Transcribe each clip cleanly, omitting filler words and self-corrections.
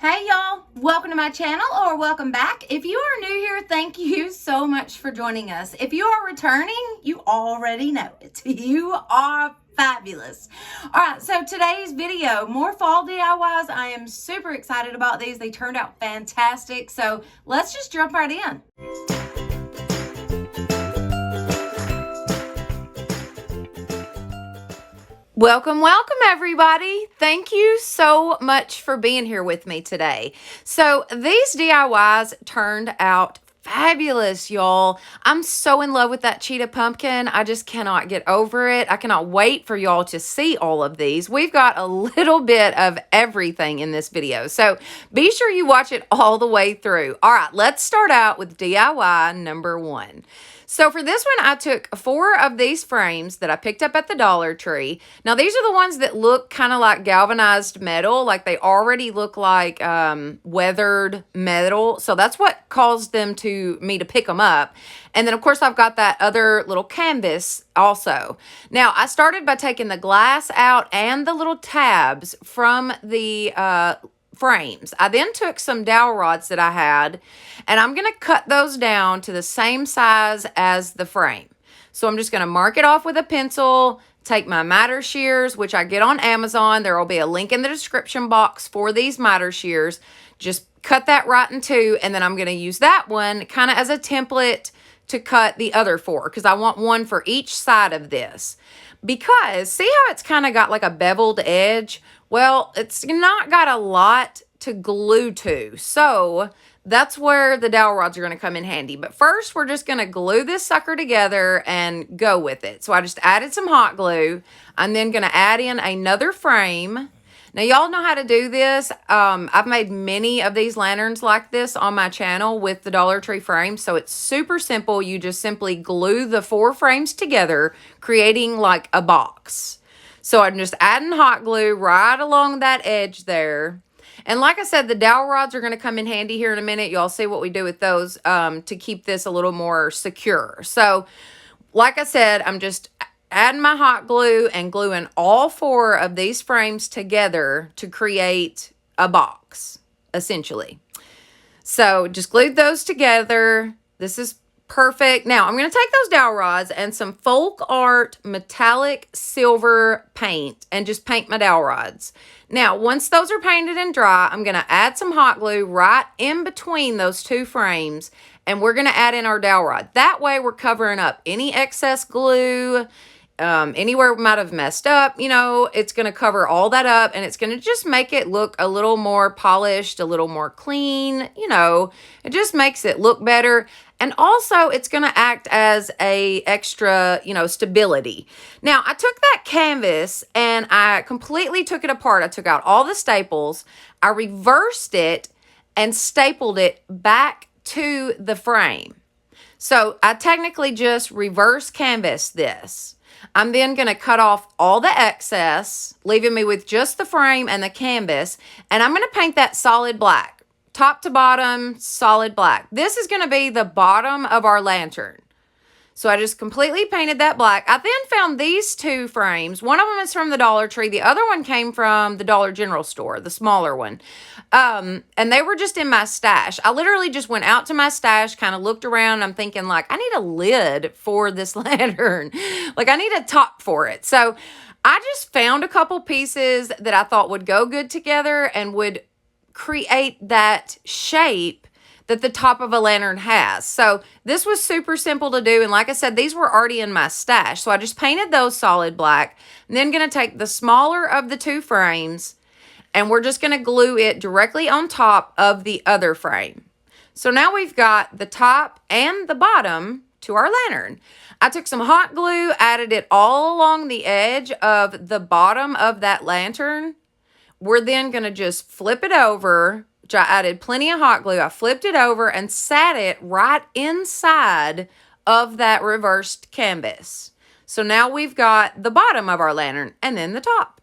Hey y'all, welcome to my channel or welcome back. If you are new here, thank you so much for joining us. If you are returning, you already know it. You are fabulous. All right, so today's video, more fall DIYs. I am super excited about these. They turned out fantastic. So let's just jump right in. Welcome everybody. Thank you so much for being here with me today. So these DIYs turned out fabulous, y'all. I'm so in love with that cheetah pumpkin. I just cannot get over it. I cannot wait for y'all to see all of these. We've got a little bit of everything in this video, so be sure you watch it all the way through. All right, let's start out with DIY number 1. So for this one, I took 4 of these frames that I picked up at the Dollar Tree. Now, these are the ones that look kind of like galvanized metal, like they already look like weathered metal. So that's what caused me to pick them up. And then, of course, I've got that other little canvas also. Now, I started by taking the glass out and the little tabs from the frames. I then took some dowel rods that I had, and I'm going to cut those down to the same size as the frame. So I'm just going to mark it off with a pencil, take my miter shears, which I get on Amazon. There will be a link in the description box for these miter shears. Just cut that right in 2, and then I'm going to use that one kind of as a template to cut the other 4, because I want one for each side of this. Because see how it's kind of got like a beveled edge? Well, it's not got a lot to glue to. So that's where the dowel rods are going to come in handy. But first, we're just going to glue this sucker together and go with it. So I just added some hot glue. I'm then going to add in another frame. Now, y'all know how to do this. I've made many of these lanterns like this on my channel with the Dollar Tree frame. So it's super simple. You just simply glue the 4 frames together, creating like a box. So I'm just adding hot glue right along that edge there. And like I said, the dowel rods are going to come in handy here in a minute. Y'all see what we do with those to keep this a little more secure. So like I said, I'm just adding my hot glue and gluing all 4 of these frames together to create a box, essentially. So just glued those together. This is perfect. Now, I'm going to take those dowel rods and some Folk Art metallic silver paint and just paint my dowel rods. Now, once those are painted and dry, I'm going to add some hot glue right in between those 2 frames, and we're going to add in our dowel rod. That way, we're covering up any excess glue, anywhere we might have messed up, you know, it's going to cover all that up, and it's going to just make it look a little more polished, a little more clean, you know, it just makes it look better. And also, it's going to act as a extra, you know, stability. Now, I took that canvas and I completely took it apart. I took out all the staples. I reversed it and stapled it back to the frame. So, I technically just reverse canvas this. I'm then going to cut off all the excess, leaving me with just the frame and the canvas. And I'm going to paint that solid black. Top to bottom, solid black. This is going to be the bottom of our lantern. So I just completely painted that black. I then found these 2 frames. One of them is from the Dollar Tree. The other one came from the Dollar General store, the smaller one. And they were just in my stash. I literally just went out to my stash, kind of looked around. I'm thinking like, I need a lid for this lantern. Like I need a top for it. So I just found a couple pieces that I thought would go good together and would create that shape that the top of a lantern has. So this was super simple to do. And like I said, these were already in my stash. So I just painted those solid black. And then going to take the smaller of the 2 frames and we're just going to glue it directly on top of the other frame. So now we've got the top and the bottom to our lantern. I took some hot glue, added it all along the edge of the bottom of that lantern. We're then going to just flip it over, which I added plenty of hot glue. I flipped it over and sat it right inside of that reversed canvas. So now we've got the bottom of our lantern and then the top.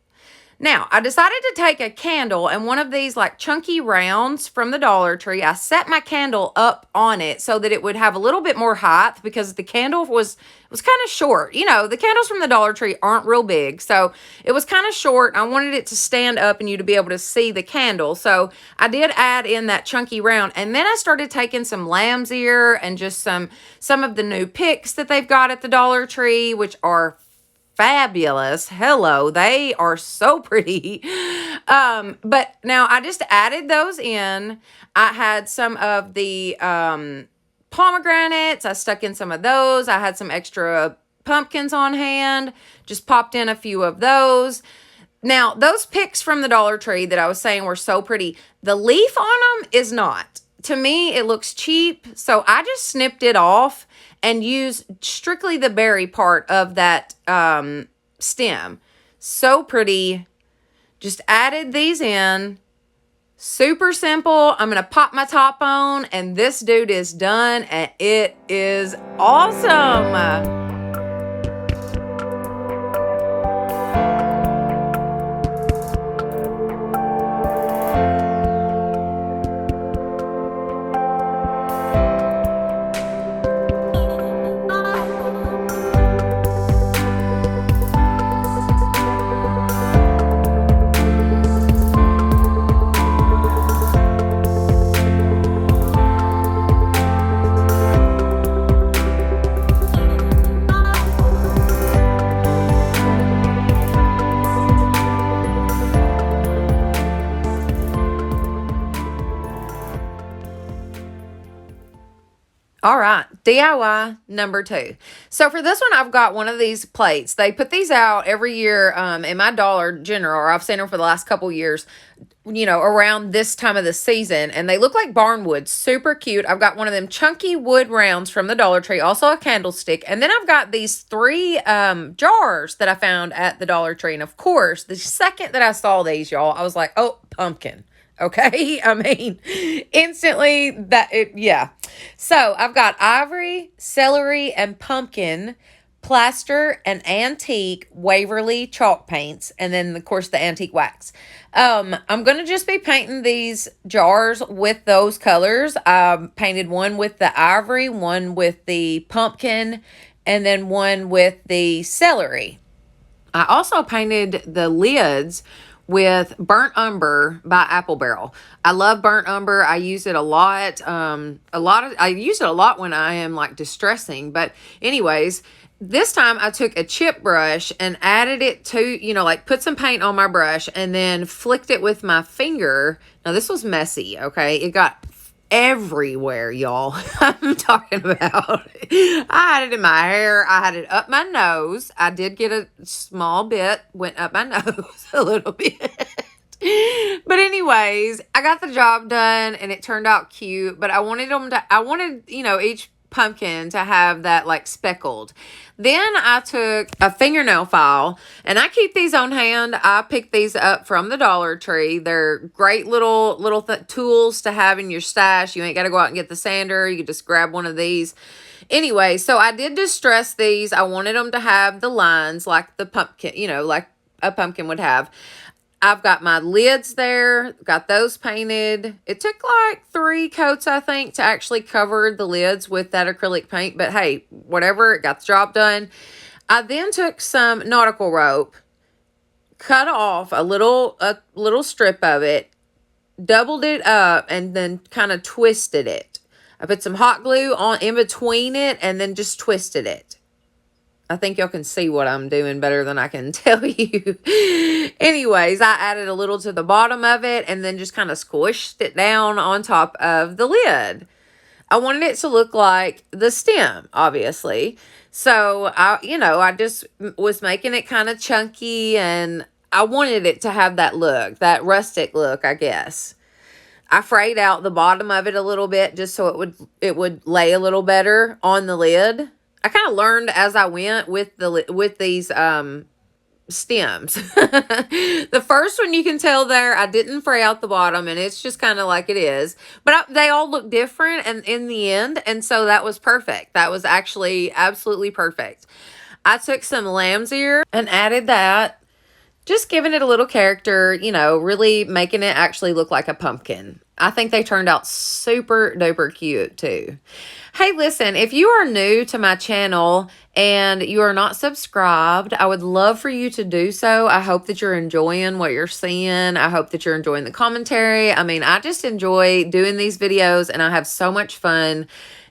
Now, I decided to take a candle and one of these like chunky rounds from the Dollar Tree. I set my candle up on it so that it would have a little bit more height because the candle was kind of short. You know, the candles from the Dollar Tree aren't real big, so it was kind of short. I wanted it to stand up and you to be able to see the candle. So I did add in that chunky round, and then I started taking some lamb's ear and just some of the new picks that they've got at the Dollar Tree, which are fabulous. Hello, they are so pretty. But now I just added those in. I had some of the pomegranates. I stuck in some of those. I had some extra pumpkins on hand. Just popped in a few of those. Now, those picks from the Dollar Tree that I was saying were so pretty, the leaf on them is not. To me, it looks cheap, so I just snipped it off and use strictly the berry part of that stem. So pretty. Just added these in. Super simple. I'm going to pop my top on, and this dude is done, and it is awesome. All right, DIY number 2. So for this one, I've got one of these plates. They put these out every year in my Dollar General, or I've seen them for the last couple years, you know, around this time of the season. And they look like barnwood, super cute. I've got one of them chunky wood rounds from the Dollar Tree, also a candlestick. And then I've got these 3 jars that I found at the Dollar Tree. And of course, the second that I saw these, y'all, I was like, oh, pumpkin. Okay, I mean, instantly yeah. So I've got ivory, celery, and pumpkin, plaster, and antique Waverly chalk paints, and then of course the antique wax. I'm going to just be painting these jars with those colors. I painted one with the ivory, one with the pumpkin, and then one with the celery. I also painted the lids with Burnt Umber by Apple Barrel. I love Burnt Umber. I use it a lot. I use it a lot when I am like distressing. But anyways, this time I took a chip brush and added it to, you know, like put some paint on my brush and then flicked it with my finger. Now this was messy, okay? It got everywhere, y'all. I'm talking about. I had it in my hair. I had it up my nose. I did get a small bit, went up my nose a little bit. But anyways, I got the job done and it turned out cute, but I wanted, you know, each pumpkin to have that like speckled. Then I took a fingernail file, and I keep these on hand. I picked these up from the Dollar Tree. They're great little tools to have in your stash. You ain't got to go out and get the sander. You can just grab one of these. Anyway, so I did distress these. I wanted them to have the lines like the pumpkin, you know, like a pumpkin would have. I've got my lids there, got those painted. It took like 3 coats, I think, to actually cover the lids with that acrylic paint. But hey, whatever, it got the job done. I then took some nautical rope, cut off a little strip of it, doubled it up, and then kind of twisted it. I put some hot glue on in between it and then just twisted it. I think y'all can see what I'm doing better than I can tell you. Anyways, I added a little to the bottom of it and then just kind of squished it down on top of the lid. I wanted it to look like the stem, obviously. So, I just was making it kind of chunky, and I wanted it to have that look, that rustic look, I guess. I frayed out the bottom of it a little bit just so it would lay a little better on the lid. I kind of learned as I went with these stems. The first one, you can tell there, I didn't fray out the bottom, and it's just kind of like it is. But they all look different and in the end, and so that was perfect. That was actually absolutely perfect. I took some lamb's ear and added that just giving it a little character, you know, really making it actually look like a pumpkin. I think they turned out super duper cute too. Hey, listen, if you are new to my channel and you are not subscribed, I would love for you to do so. I hope that you're enjoying what you're seeing. I hope that you're enjoying the commentary. I mean, I just enjoy doing these videos and I have so much fun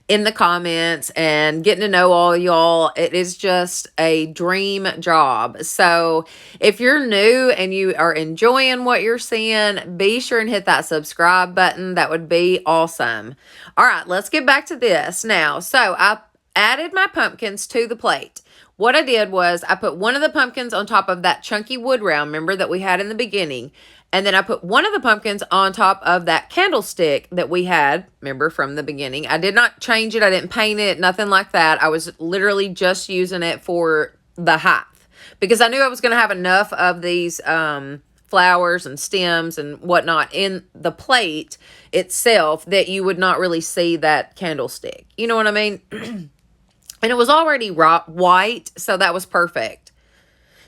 in the comments and getting to know all y'all. It is just a dream job. So if you're new and you are enjoying what you're seeing, be sure and hit that subscribe button. That would be awesome. All right, let's get back to this now. So I added my pumpkins to the plate. What I did was I put one of the pumpkins on top of that chunky wood round, remember, that we had in the beginning. And then I put one of the pumpkins on top of that candlestick that we had, remember, from the beginning. I did not change it. I didn't paint it, nothing like that. I was literally just using it for the height because I knew I was going to have enough of these flowers and stems and whatnot in the plate itself that you would not really see that candlestick. You know what I mean? And it was already white, so that was perfect.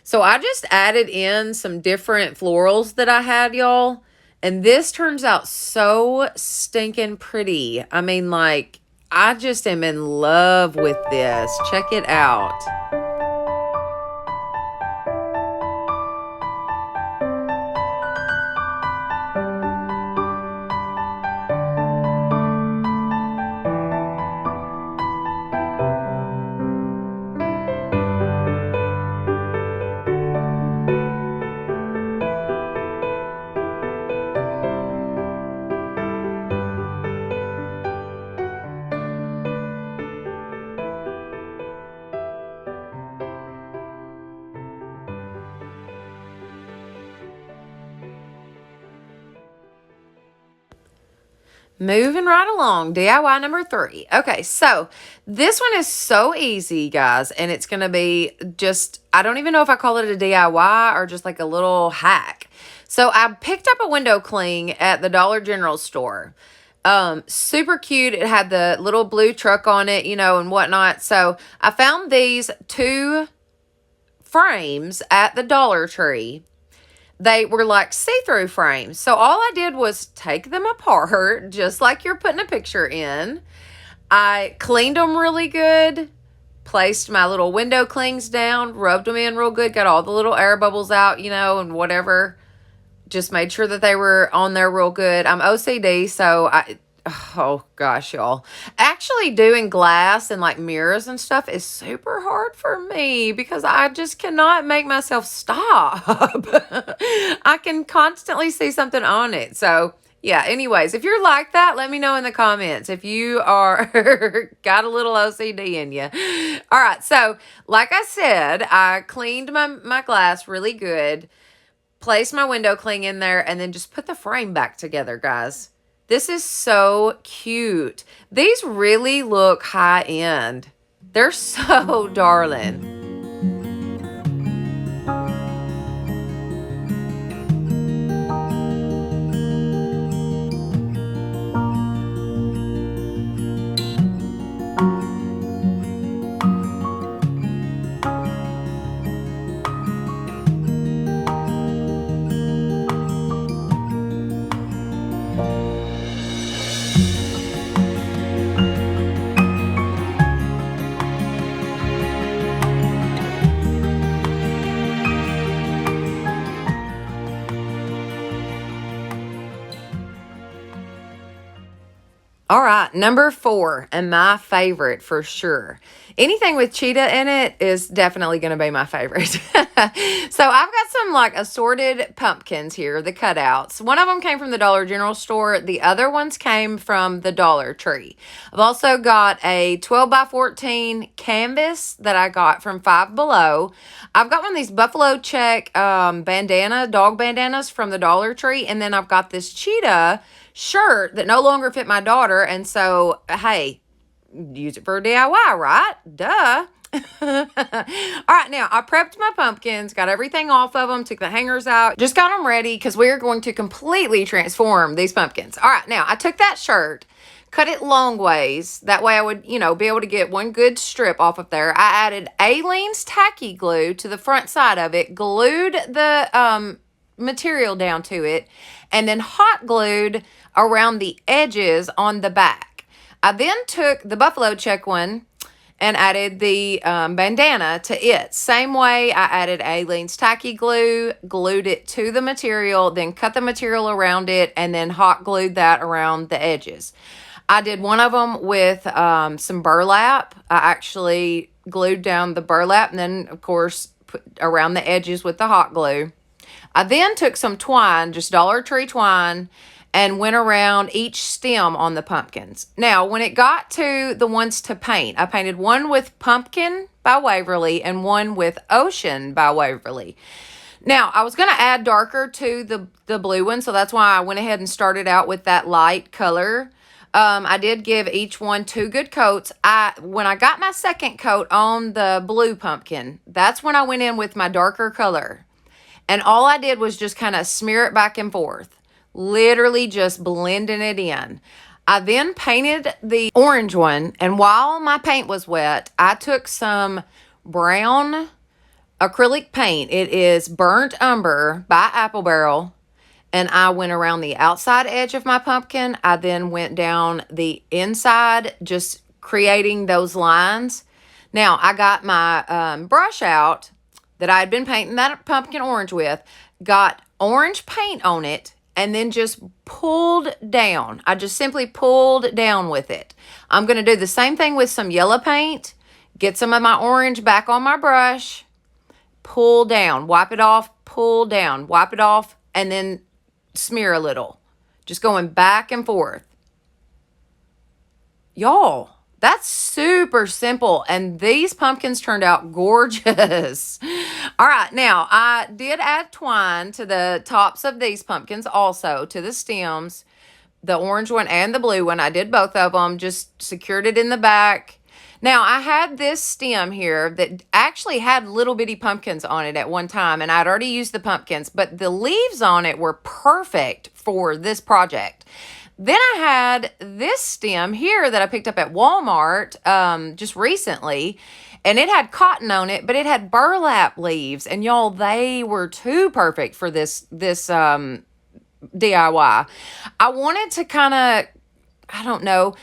So I just added in some different florals that I had, y'all. And this turns out so stinking pretty. I mean, like, I just am in love with this. Check it out. Moving right along, DIY number 3. Okay, so this one is so easy, guys, and it's going to be just, I don't even know if I call it a DIY or just like a little hack. So I picked up a window cling at the Dollar General store. Super cute. It had the little blue truck on it, you know, and whatnot. So I found these 2 frames at the Dollar Tree. They were like see-through frames. So all I did was take them apart, just like you're putting a picture in. I cleaned them really good, placed my little window clings down, rubbed them in real good, got all the little air bubbles out, you know, and whatever. Just made sure that they were on there real good. I'm OCD, so oh gosh, y'all. Actually doing glass and like mirrors and stuff is super hard for me because I just cannot make myself stop. I can constantly see something on it. So yeah, anyways, if you're like that, let me know in the comments if you are got a little OCD in you. All right, so like I said, I cleaned my glass really good, placed my window cling in there, and then just put the frame back together, guys. This is so cute. These really look high end. They're so darling. All right, number 4, and my favorite for sure. Anything with cheetah in it is definitely going to be my favorite. So I've got some like assorted pumpkins here, the cutouts. One of them came from the Dollar General store. The other ones came from the Dollar Tree. I've also got a 12 by 14 canvas that I got from Five Below. I've got one of these buffalo check dog bandanas from the Dollar Tree. And then I've got this cheetah shirt that no longer fit my daughter, and so hey, use it for a DIY, right? Duh. All right, now I prepped my pumpkins, got everything off of them, took the hangers out, just got them ready because we are going to completely transform these pumpkins. All right, now I took that shirt, cut it long ways. That way I would, be able to get one good strip off of there. I added Aleene's tacky glue to the front side of it, glued the material down to it, and then hot glued around the edges on the back. I then took the buffalo check one and added the bandana to it. Same way, I added Aleene's tacky glue, glued it to the material, then cut the material around it, and then hot glued that around the edges. I did one of them with some burlap. I actually glued down the burlap and then, of course, put around the edges with the hot glue. I then took some twine, just Dollar Tree twine, and went around each stem on the pumpkins. Now, when it got to the ones to paint, I painted one with Pumpkin by Waverly and one with Ocean by Waverly. Now, I was going to add darker to the blue one, so that's why I went ahead and started out with that light color. I did give each one 2 good coats. When I got my second coat on the blue pumpkin, that's when I went in with my darker color. And all I did was just kind of smear it back and forth. Literally just blending it in. I then painted the orange one, and while my paint was wet, I took some brown acrylic paint. It is Burnt Umber by Apple Barrel, and I went around the outside edge of my pumpkin. I then went down the inside, just creating those lines. Now, I got my brush out that I had been painting that pumpkin orange with, got orange paint on it, and then just pulled down. I just simply pulled down with it. I'm going to do the same thing with some yellow paint. Get some of my orange back on my brush. Pull down. Wipe it off. Pull down. Wipe it off. And then smear a little. Just going back and forth. Y'all, that's super simple. And these pumpkins turned out gorgeous. All right, now I did add twine to the tops of these pumpkins, also to the stems, the orange one and the blue one. I did both of them, just secured it in the back. Now, I had this stem here that actually had little bitty pumpkins on it at one time, and I'd already used the pumpkins, but the leaves on it were perfect for this project. Then I had this stem here that I picked up at Walmart just recently, and it had cotton on it, but it had burlap leaves, and y'all, they were too perfect for this DIY. I wanted to kind of, I don't know,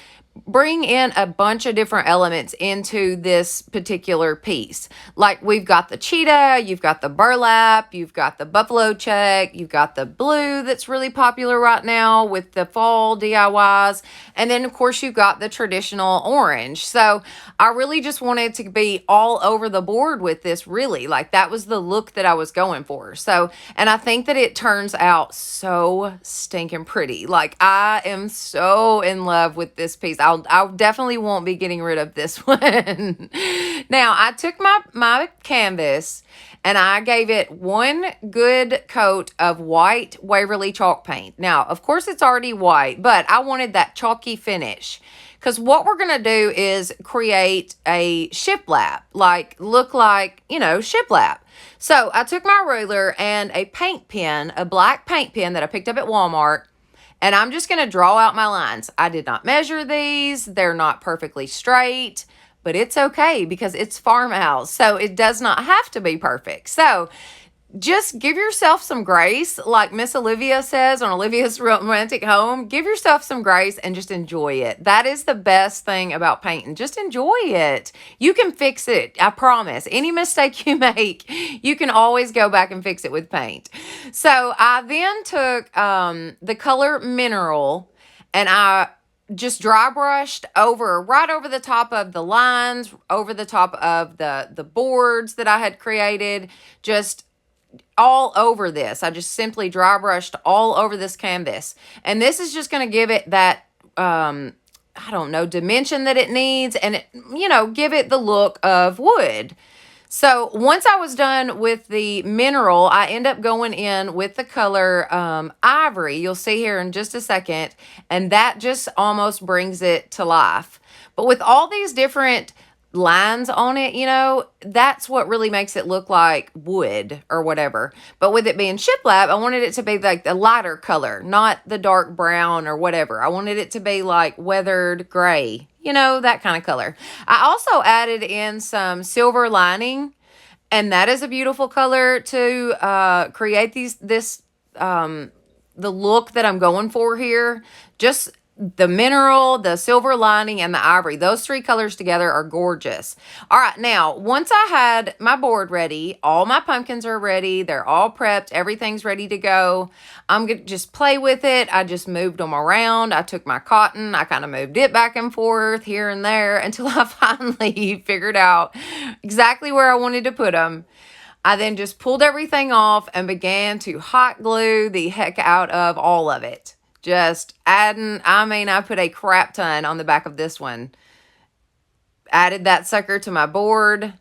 bring in a bunch of different elements into this particular piece. Like we've got the cheetah, you've got the burlap, you've got the buffalo check, you've got the blue that's really popular right now with the fall DIYs. And then of course you've got the traditional orange. So I really just wanted to be all over the board with this, really. Like that was the look that I was going for. So, and I think that it turns out so stinking pretty. Like I am so in love with this piece. I definitely won't be getting rid of this one. Now, I took my canvas and I gave it one good coat of white Waverly chalk paint. Now, of course, it's already white, but I wanted that chalky finish. Because what we're going to do is create a shiplap, look like, shiplap. So I took my ruler and a paint pen, a black paint pen that I picked up at Walmart, and I'm just going to draw out my lines. I did not measure these. They're not perfectly straight, but it's okay because it's farmhouse. So it does not have to be perfect. So just give yourself some grace. Like Miss Olivia says on Olivia's Romantic Home, give yourself some grace and just enjoy it. That is the best thing about painting. Just enjoy it. You can fix it. I promise. Any mistake you make, you can always go back and fix it with paint. So I then took the color Mineral and I just dry brushed right over the top of the lines, over the top of the boards that I had created, just all over this. I just simply dry brushed all over this canvas. And this is just going to give it that, dimension that it needs and, give it the look of wood. So once I was done with the Mineral, I end up going in with the color Ivory. You'll see here in just a second. And that just almost brings it to life. But with all these different lines on it, that's what really makes it look like wood or whatever. But with it being shiplap, I wanted it to be like the lighter color, not the dark brown or whatever. I wanted it to be like weathered gray, that kind of color. I also added in some silver lining, and that is a beautiful color to create the look that I'm going for here. Just the mineral, the silver lining, and the ivory. Those three colors together are gorgeous. All right, now, once I had my board ready, all my pumpkins are ready. They're all prepped. Everything's ready to go. I'm going to just play with it. I just moved them around. I took my cotton. I kind of moved it back and forth here and there until I finally figured out exactly where I wanted to put them. I then just pulled everything off and began to hot glue the heck out of all of it. Just adding, I put a crap ton on the back of this one. Added that sucker to my board.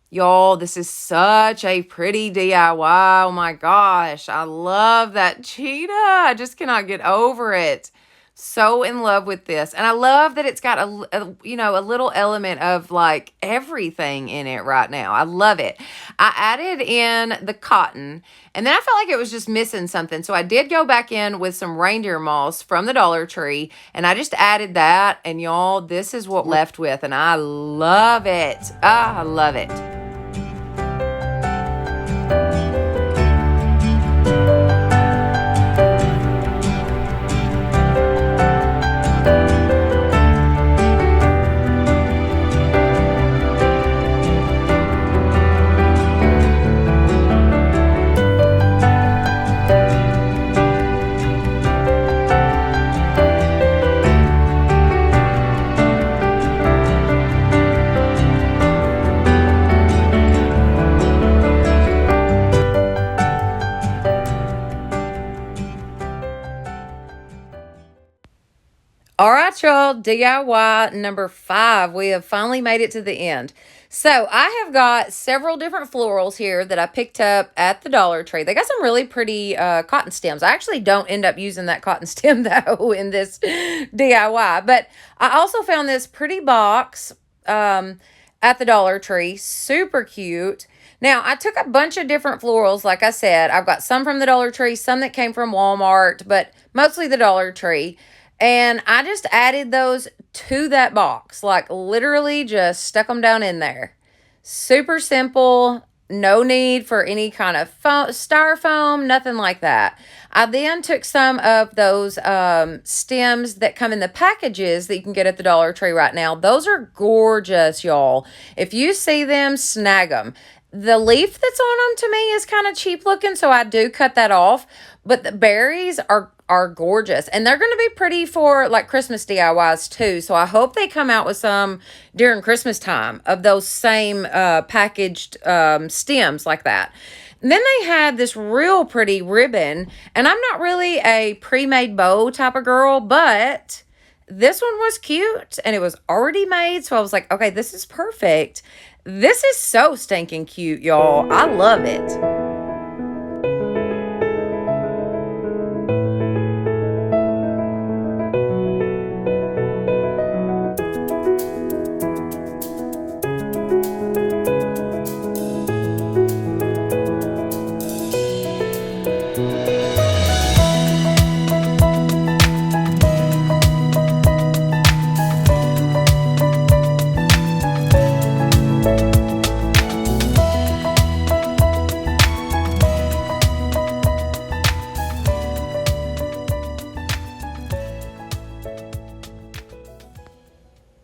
Y'all, this is such a pretty DIY. Oh my gosh, I love that cheetah. I just cannot get over it. So in love with this. And I love that it's got a little element of like everything in it right now. I love it. I added in the cotton, and then I felt like it was just missing something. So I did go back in with some reindeer moss from the Dollar Tree, and I just added that. And y'all, this is what left with, and I love it. I love it. All right, y'all, DIY number 5. We have finally made it to the end. So I have got several different florals here that I picked up at the Dollar Tree. They got some really pretty cotton stems. I actually don't end up using that cotton stem, though, in this DIY. But I also found this pretty box at the Dollar Tree. Super cute. Now, I took a bunch of different florals, like I said. I've got some from the Dollar Tree, some that came from Walmart, but mostly the Dollar Tree. And I just added those to that box, like literally just stuck them down in there. Super simple, no need for any kind of styrofoam, nothing like that. I then took some of those stems that come in the packages that you can get at the Dollar Tree right now. Those are gorgeous, y'all. If you see them, snag them. The leaf that's on them to me is kind of cheap looking, so I do cut that off. But the berries are gorgeous, and they're going to be pretty for like Christmas DIYs too. So I hope they come out with some during Christmas time of those same packaged stems like that. And then they had this real pretty ribbon, and I'm not really a pre-made bow type of girl, but this one was cute and it was already made. So I was like, okay, this is perfect. This is so stinking cute, y'all. I love it.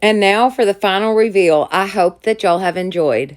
And now for the final reveal. I hope that y'all have enjoyed.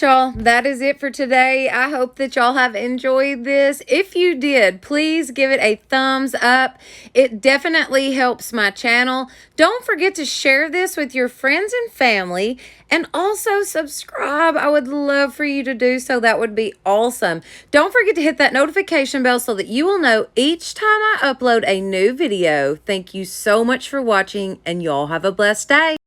y'all, that is it for today. I hope that y'all have enjoyed this. If you did, please give it a thumbs up. It definitely helps my channel. Don't forget to share this with your friends and family, and also subscribe. I would love for you to do so. That would be awesome. Don't forget to hit that notification bell so that you will know each time I upload a new video. Thank you so much for watching, and y'all have a blessed day.